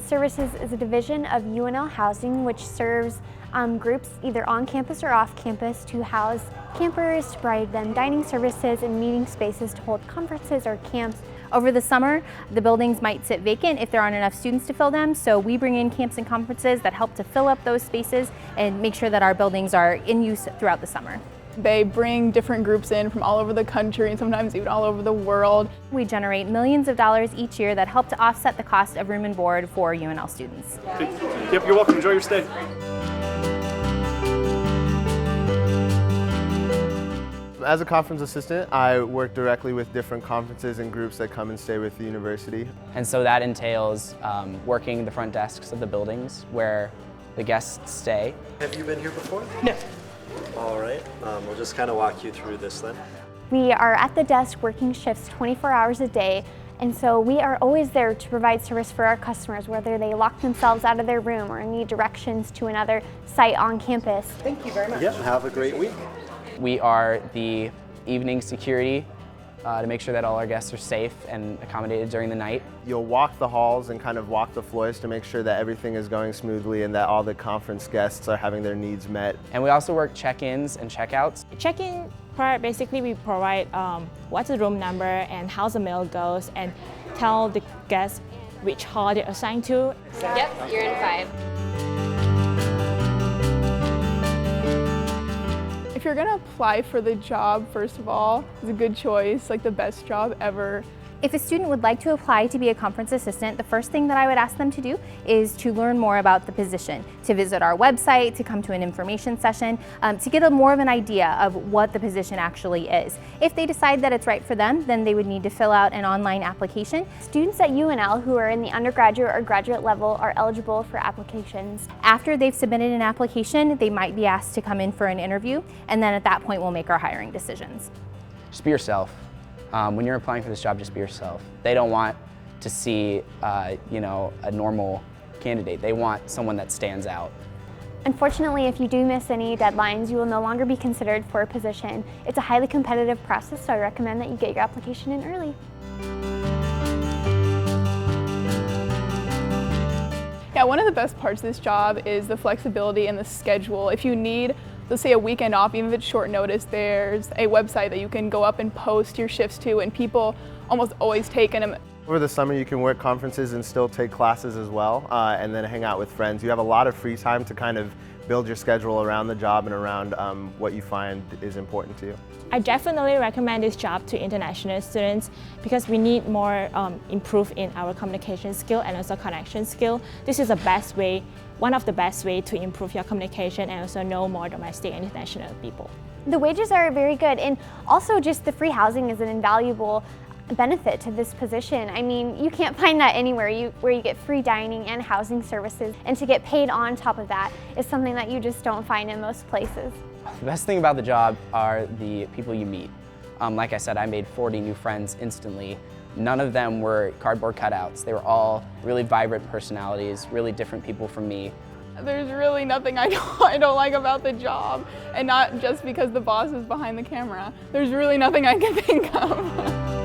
Services is a division of UNL Housing which serves groups either on campus or off campus to house campers, to provide them dining services and meeting spaces to hold conferences or camps. Over the summer, the buildings might sit vacant if there aren't enough students to fill them, so we bring in camps and conferences that help to fill up those spaces and make sure that our buildings are in use throughout the summer. They bring different groups in from all over the country and sometimes even all over the world. We generate millions of dollars each year that help to offset the cost of room and board for UNL students. Yep, you're welcome. Enjoy your stay. As a conference assistant, I work directly with different conferences and groups that come and stay with the university. And so that entails working the front desks of the buildings where the guests stay. Have you been here before? No. All right, we'll just kind of walk you through this then. We are at the desk working shifts 24 hours a day, and so we are always there to provide service for our customers, whether they lock themselves out of their room or need directions to another site on campus. Thank you very much. Yeah, have a great week. We are the evening security to make sure that all our guests are safe and accommodated during the night. You'll walk the halls and kind of walk the floors to make sure that everything is going smoothly and that all the conference guests are having their needs met. And we also work check-ins and check-outs. Check-in part, basically we provide what's the room number and how the mail goes and tell the guests which hall they're assigned to. Yep, you're in 5. If you're gonna apply for the job, first of all, it's a good choice, like the best job ever. If a student would like to apply to be a conference assistant, the first thing that I would ask them to do is to learn more about the position, to visit our website, to come to an information session, to get more of an idea of what the position actually is. If they decide that it's right for them, then they would need to fill out an online application. Students at UNL who are in the undergraduate or graduate level are eligible for applications. After they've submitted an application, they might be asked to come in for an interview, and then at that point we'll make our hiring decisions. Just be yourself. When you're applying for this job, just be yourself. They don't want to see, a normal candidate. They want someone that stands out. Unfortunately, if you do miss any deadlines, you will no longer be considered for a position. It's a highly competitive process, so I recommend that you get your application in early. Yeah, one of the best parts of this job is the flexibility and the schedule. If you need, let's say, a weekend off, even if it's short notice, there's a website that you can go up and post your shifts to, and people almost always take them. Over the summer, you can work conferences and still take classes as well, and then hang out with friends. You have a lot of free time to kind of build your schedule around the job and around what you find is important to you. I definitely recommend this job to international students because we need more improve in our communication skill and also connection skill. This is the best way, one of the best way to improve your communication and also know more domestic and international people. The wages are very good, and also just the free housing is an invaluable benefit to this position. I mean, you can't find that anywhere where you get free dining and housing services, and to get paid on top of that is something that you just don't find in most places. The best thing about the job are the people you meet. Like I said, I made 40 new friends instantly. None of them were cardboard cutouts. They were all really vibrant personalities, really different people from me. There's really nothing I don't like about the job, and not just because the boss is behind the camera. There's really nothing I can think of.